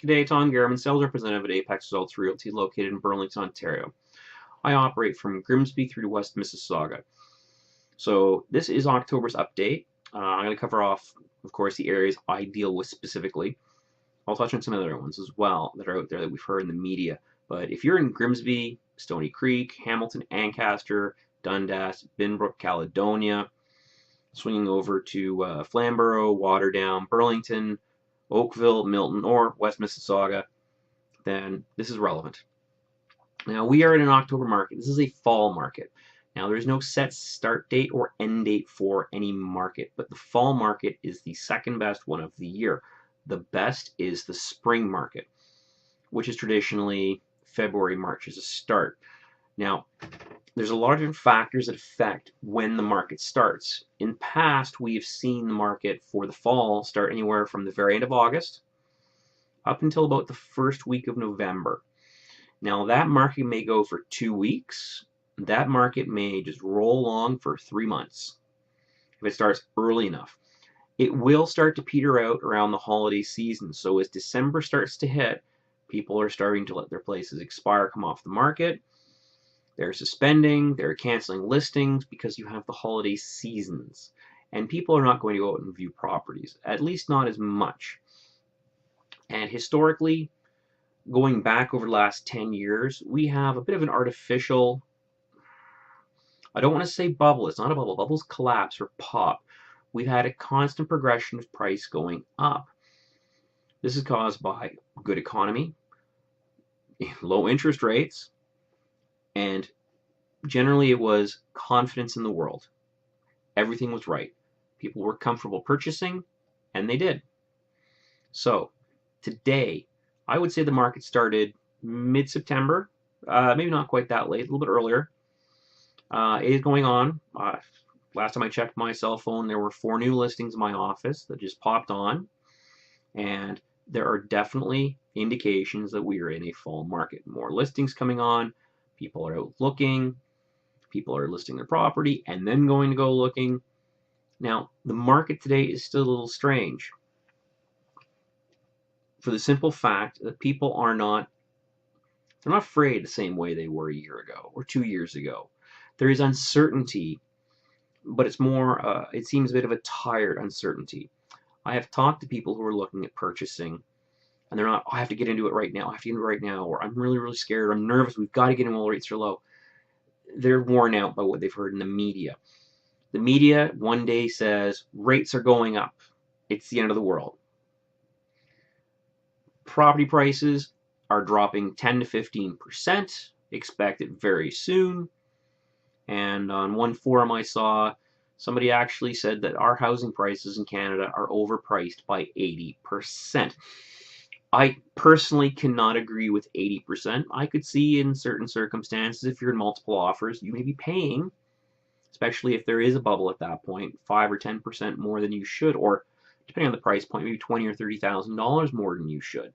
G'day, Tom Garman, sales representative at Apex Results Realty located in Burlington, Ontario. I operate from Grimsby through to West Mississauga. So this is October's update. I'm going to cover off, of course, the areas I deal with specifically. I'll touch on some other ones as well that are out there that we've heard in the media. But if you're in Grimsby, Stoney Creek, Hamilton, Ancaster, Dundas, Binbrook, Caledonia, swinging over to Flamborough, Waterdown, Burlington, Oakville, Milton, or West Mississauga, then this is relevant. Now, we are in an October market. This is a fall market. Now, there's no set start date or end date for any market, but the fall market is the second best one of the year. The best is the spring market, which is traditionally February, March as a start. Now, there's a lot of different factors that affect when the market starts. In past, we've seen the market for the fall start anywhere from the very end of August up until about the first week of November. Now, that market may go for 2 weeks. That market may just roll along for 3 months if it starts early enough. It will start to peter out around the holiday season. So as December starts to hit, people are starting to let their places expire, come off the market. They're suspending, they're canceling listings because you have the holiday seasons. And people are not going to go out and view properties, at least not as much. And historically, going back over the last 10 years, we have a bit of an artificial, I don't want to say bubble, it's not a bubble, bubbles collapse or pop. We've had a constant progression of price going up. This is caused by good economy, low interest rates, and generally it was confidence in the world. Everything was right. People were comfortable purchasing, and they did. So today, I would say the market started mid-September, maybe not quite that late, a little bit earlier. It is going on. Last time I checked my cell phone, there were 4 new listings in my office that just popped on, and there are definitely indications that we are in a fall market. More listings coming on. People are out looking, people are listing their property and then going to go looking. Now, the market today is still a little strange for the simple fact that people are not, they're not afraid the same way they were a year ago or 2 years ago. There is uncertainty, but it's more, it seems a bit of a tired uncertainty. I have talked to people who are looking at purchasing, and they're not, oh, I have to get into it right now, I have to get into it right now, or I'm really, really scared, or I'm nervous, we've got to get in while rates are low. They're worn out by what they've heard in the media. The media one day says rates are going up. It's the end of the world. Property prices are dropping 10 to 15%, expected very soon. And on one forum I saw, somebody actually said that our housing prices in Canada are overpriced by 80%. I personally cannot agree with 80%. I could see in certain circumstances, if you're in multiple offers, you may be paying, especially if there is a bubble at that point, 5 or 10% more than you should, or depending on the price point, maybe $20,000 or $30,000 more than you should.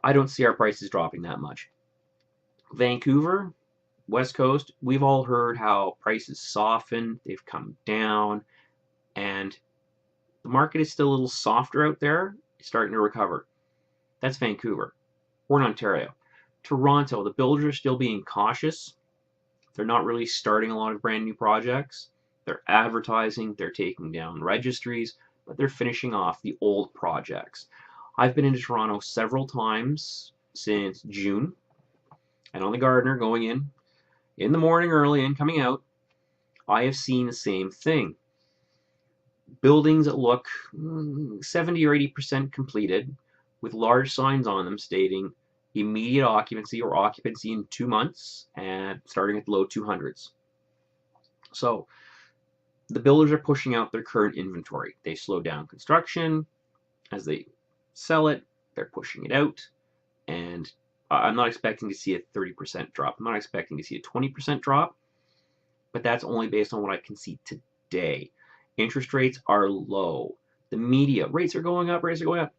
I don't see our prices dropping that much. Vancouver, West Coast, we've all heard how prices soften, they've come down, and the market is still a little softer out there. Starting to recover. That's Vancouver. We're in Ontario. Toronto, the builders are still being cautious. They're not really starting a lot of brand new projects. They're advertising, they're taking down registries, but they're finishing off the old projects. I've been into Toronto several times since June, and on the Gardiner going in the morning early and coming out, I have seen the same thing. Buildings that look 70 or 80% completed with large signs on them stating immediate occupancy or occupancy in 2 months and starting at the low 200s. So the builders are pushing out their current inventory. They slow down construction. As they sell it, they're pushing it out. And I'm not expecting to see a 30% drop. I'm not expecting to see a 20% drop. But that's only based on what I can see today. Interest rates are low. The media, rates are going up, rates are going up.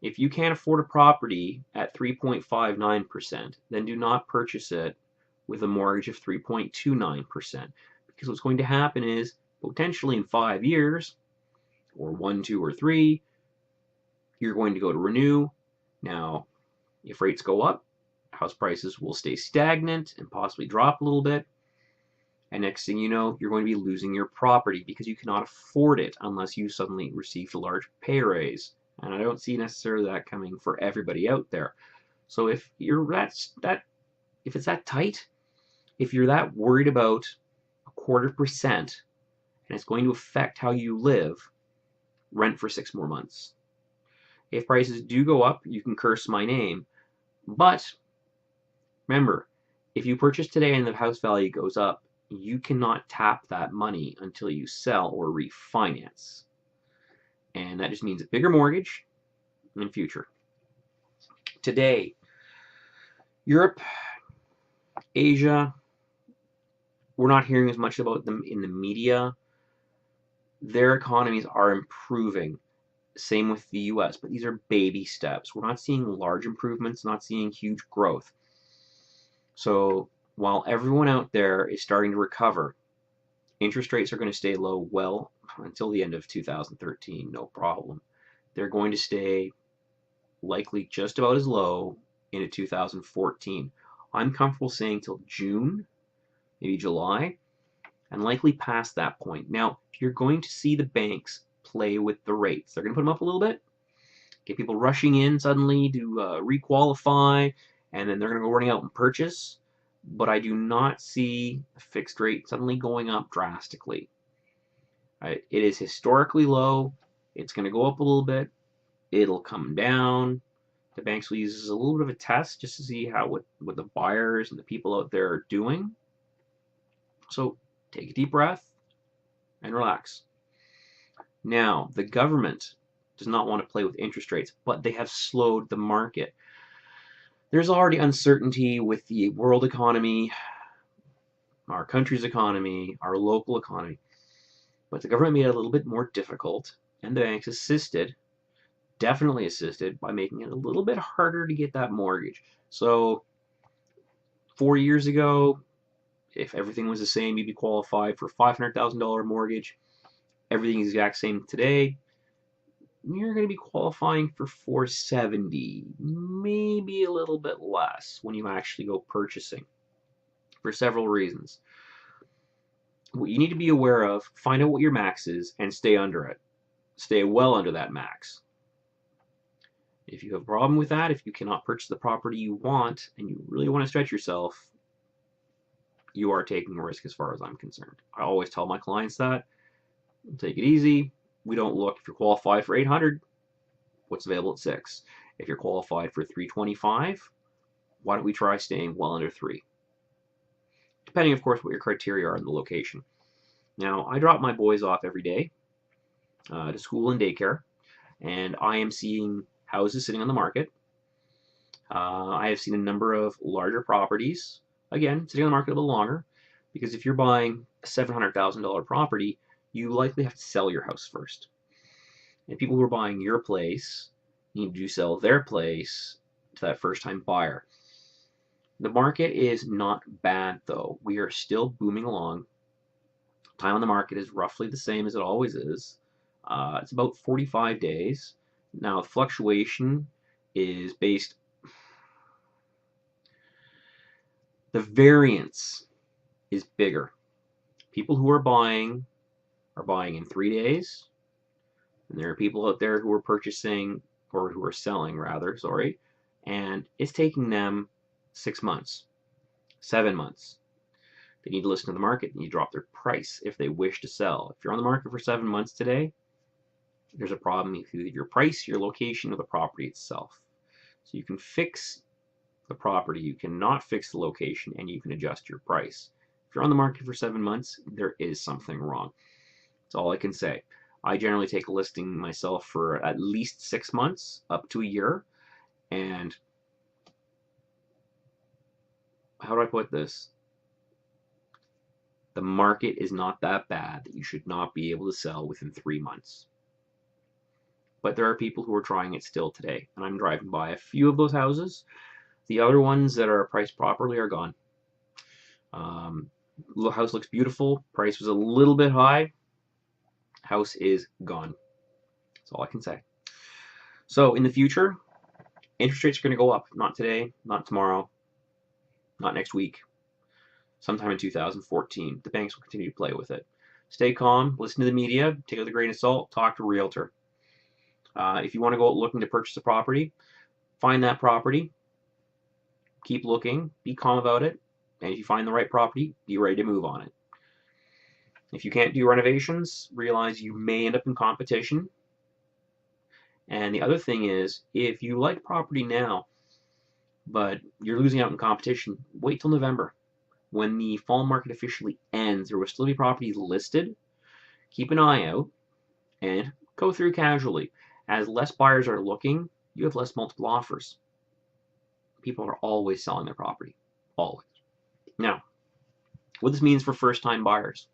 If you can't afford a property at 3.59%, then do not purchase it with a mortgage of 3.29%. Because what's going to happen is, potentially in 5 years, or 1, 2, or 3, You're going to go to renew. Now, if rates go up, house prices will stay stagnant and possibly drop a little bit. And next thing you know, you're going to be losing your property because you cannot afford it unless you suddenly received a large pay raise. And I don't see necessarily that coming for everybody out there. So if if it's that tight, if you're that worried about 0.25% and it's going to affect how you live, rent for 6 more months. If prices do go up, you can curse my name. But remember, if you purchase today and the house value goes up, you cannot tap that money until you sell or refinance. And that just means a bigger mortgage in the future. Today, Europe, Asia, we're not hearing as much about them in the media. Their economies are improving. Same with the US, but these are baby steps. We're not seeing large improvements, not seeing huge growth. So while everyone out there is starting to recover, interest rates are going to stay low well until the end of 2013, no problem. They're going to stay likely just about as low into 2014. I'm comfortable saying till June, maybe July, and likely past that point. Now, you're going to see the banks play with the rates. They're going to put them up a little bit, get people rushing in suddenly to requalify, and then they're going to go running out and purchase. But I do not see the fixed rate suddenly going up drastically. It is historically low. It's going to go up a little bit. It'll come down. The banks will use this as a little bit of a test just to see how what the buyers and the people out there are doing. So take a deep breath and relax. Now, the government does not want to play with interest rates, but they have slowed the market. There's already uncertainty with the world economy, our country's economy, our local economy. But the government made it a little bit more difficult, and the banks definitely assisted by making it a little bit harder to get that mortgage. So 4 years ago, if everything was the same, you'd be qualified for $500,000 mortgage. Everything is the exact same today. You're going to be qualifying for $470, maybe a little bit less when you actually go purchasing, for several reasons. What you need to be aware of, find out what your max is and stay under it. Stay well under that max. If you have a problem with that, if you cannot purchase the property you want and you really want to stretch yourself, you are taking a risk as far as I'm concerned. I always tell my clients that. Take it easy. We don't look if you're qualified for 800, what's available at 6. If you're qualified for 325, why don't we try staying well under 3? Depending, of course, what your criteria are in the location. Now, I drop my boys off every day to school and daycare, and I am seeing houses sitting on the market. I have seen a number of larger properties, again, sitting on the market a little longer, because if you're buying a $700,000 property, you likely have to sell your house first. And people who are buying your place need to sell their place to that first-time buyer. The market is not bad, though. We are still booming along. Time on the market is roughly the same as it always is. It's about 45 days. Now, fluctuation is based... The variance is bigger. People who are buying in 3 days, and there are people out there who are purchasing, or who are selling rather, sorry, and it's taking them 6 months, 7 months. They need to listen to the market and you drop their price if they wish to sell. If you're on the market for 7 months today, there's a problem with either your price, your location, or the property itself. So you can fix the property, you cannot fix the location, and you can adjust your price. If you're on the market for 7 months, there is something wrong. That's all I can say. I generally take a listing myself for at least 6 months, up to a year. And how do I put this? The market is not that bad that you should not be able to sell within 3 months. But there are people who are trying it still today. And I'm driving by a few of those houses. The other ones that are priced properly are gone. The house looks beautiful. Price was a little bit high. House is gone. That's all I can say. So in the future, interest rates are going to go up. Not today, not tomorrow, not next week. Sometime in 2014, the banks will continue to play with it. Stay calm, listen to the media, take it with a grain of salt, talk to a realtor. If you want to go out looking to purchase a property, find that property, keep looking, be calm about it, and if you find the right property, be ready to move on it. If you can't do renovations, realize you may end up in competition. And the other thing is, if you like property now, but you're losing out in competition, wait till November. When the fall market officially ends, there will still be properties listed. Keep an eye out and go through casually. As less buyers are looking, you have less multiple offers. People are always selling their property. Always. Now, what this means for first-time buyers.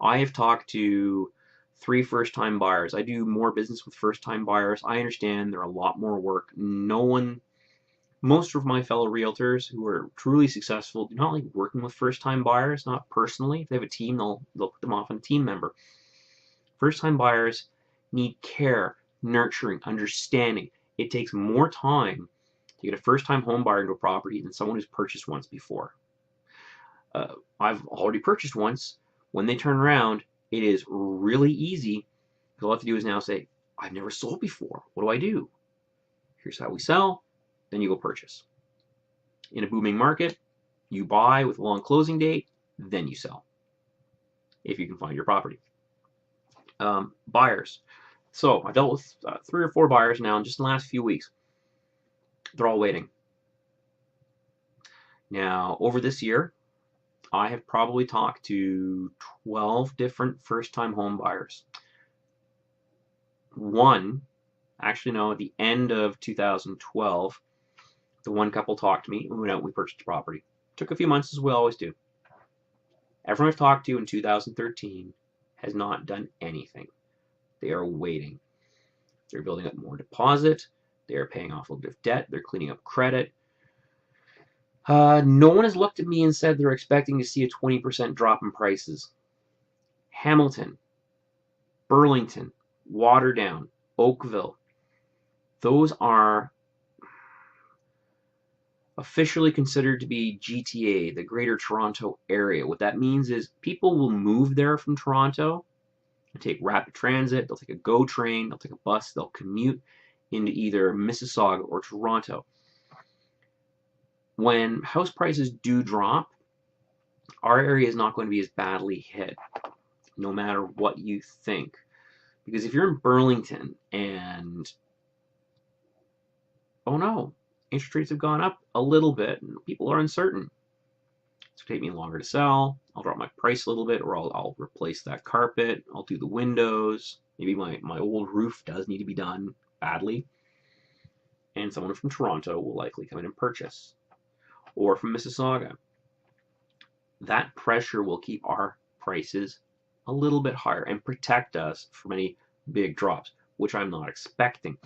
I have talked to 3 first-time buyers. I do more business with first-time buyers. I understand they're a lot more work. Most of my fellow realtors who are truly successful do not like working with first-time buyers, not personally. If they have a team, they'll put them off on a team member. First-time buyers need care, nurturing, understanding. It takes more time to get a first-time home buyer into a property than someone who's purchased once before. I've already purchased once. When they turn around, it is really easy. All I have to do is now say, I've never sold before. What do I do? Here's how we sell. Then you go purchase. In a booming market, you buy with a long closing date, then you sell. If you can find your property. Buyers. So I dealt with 3 or 4 buyers now in just the last few weeks. They're all waiting. Now, over this year, I have probably talked to 12 different first-time home buyers. Actually no, at the end of 2012, the one couple talked to me, and we went out and we purchased a property. Took a few months, as we always do. Everyone I've talked to in 2013 has not done anything. They are waiting. They're building up more deposit. They're paying off a little bit of debt. They're cleaning up credit. No one has looked at me and said they're expecting to see a 20% drop in prices. Hamilton, Burlington, Waterdown, Oakville, those are officially considered to be GTA, the Greater Toronto Area. What that means is people will move there from Toronto and take rapid transit, they'll take a GO train, they'll take a bus, they'll commute into either Mississauga or Toronto. When house prices do drop, our area is not going to be as badly hit, no matter what you think. Because if you're in Burlington and, oh no, interest rates have gone up a little bit and people are uncertain. It's going to take me longer to sell. I'll drop my price a little bit, or I'll replace that carpet. I'll do the windows. Maybe my old roof does need to be done badly. And someone from Toronto will likely come in and purchase. Or from Mississauga. That pressure will keep our prices a little bit higher and protect us from any big drops, which I'm not expecting.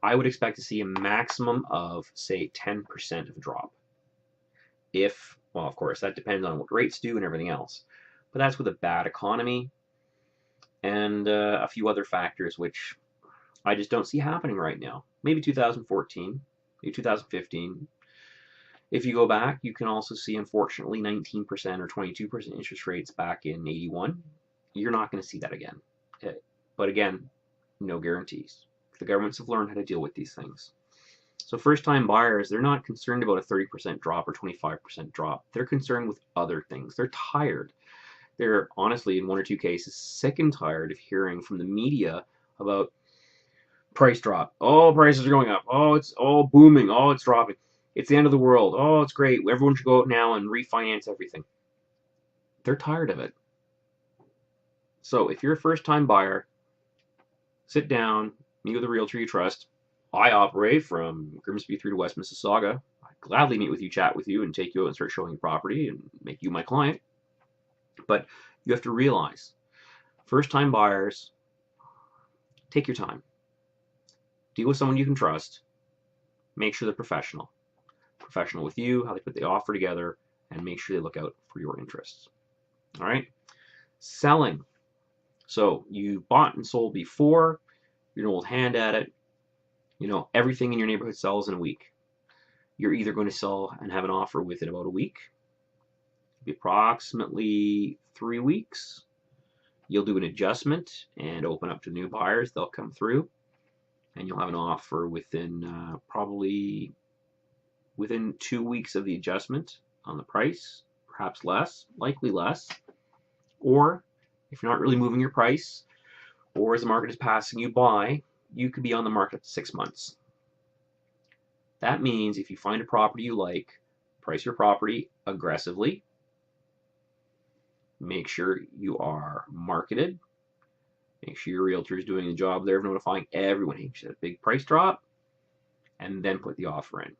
I would expect to see a maximum of, say, 10% of a drop. Well, of course, that depends on what rates do and everything else. But that's with a bad economy and a few other factors which I just don't see happening right now. Maybe 2014, maybe 2015. If you go back, you can also see, unfortunately, 19% or 22% interest rates back in 81. You're not going to see that again. But again, no guarantees. The governments have learned how to deal with these things. So first-time buyers, they're not concerned about a 30% drop or 25% drop. They're concerned with other things. They're tired. They're honestly, in 1 or 2 cases, sick and tired of hearing from the media about price drop. Oh, prices are going up. Oh, it's all booming. Oh, it's dropping. It's the end of the world. Oh, it's great. Everyone should go out now and refinance everything. They're tired of it. So if you're a first-time buyer, sit down, meet with a realtor you trust. I operate from Grimsby through to West Mississauga. I'd gladly meet with you, chat with you, and take you out and start showing you property and make you my client. But you have to realize, first-time buyers, take your time. Deal with someone you can trust. Make sure they're professional. Professional with you, how they put the offer together, and make sure they look out for your interests. All right? Selling. So you bought and sold before, you're an old hand at it, You know, everything in your neighborhood sells in a week. You're either going to sell and have an offer within about a week, approximately 3 weeks. You'll do an adjustment and open up to new buyers. They'll come through, and you'll have an offer within probably within 2 weeks of the adjustment on the price, perhaps less, likely less. Or if you're not really moving your price, or as the market is passing you by, you could be on the market 6 months. That means if you find a property you like, price your property aggressively. Make sure you are marketed. Make sure your realtor is doing the job there of notifying everyone, hey, you had a big price drop, and then put the offer in.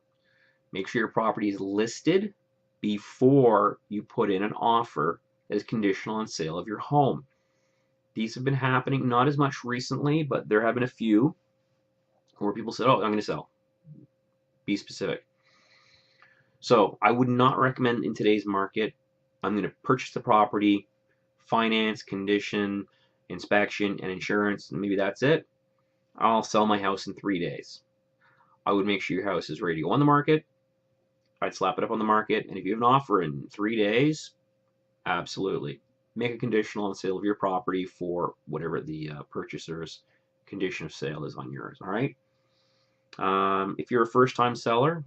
Make sure your property is listed before you put in an offer that is conditional on sale of your home. These have been happening, not as much recently, but there have been a few where people said, oh, I'm going to sell. Be specific. So I would not recommend in today's market, I'm going to purchase the property, finance, condition, inspection, and insurance, and maybe that's it. I'll sell my house in 3 days. I would make sure your house is ready to go on the market. I'd slap it up on the market, and if you have an offer in 3 days, absolutely. Make a conditional on sale of your property for whatever the purchaser's condition of sale is on yours, all right? If you're a first-time seller,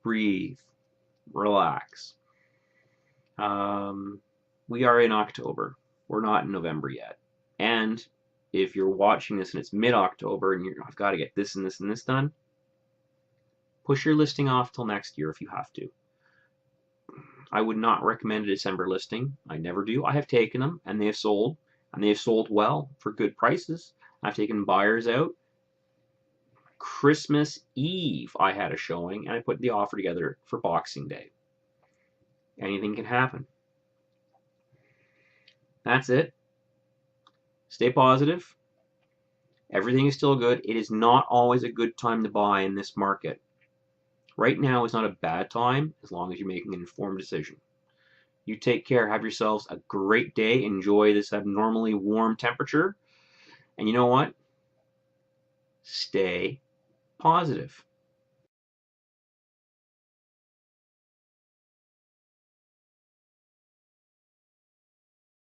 breathe, relax. We are in October. We're not in November yet. And if you're watching this and it's mid-October and I've got to get this and this and this done, push your listing off till next year if you have to. I would not recommend a December listing. I never do. I have taken them and they have sold, and they have sold well for good prices. I've taken buyers out. Christmas Eve I had a showing and I put the offer together for Boxing Day. Anything can happen. That's it. Stay positive. Everything is still good. It is not always a good time to buy in this market. Right now is not a bad time as long as you're making an informed decision. You take care. Have yourselves a great day. Enjoy this abnormally warm temperature. And you know what? Stay positive.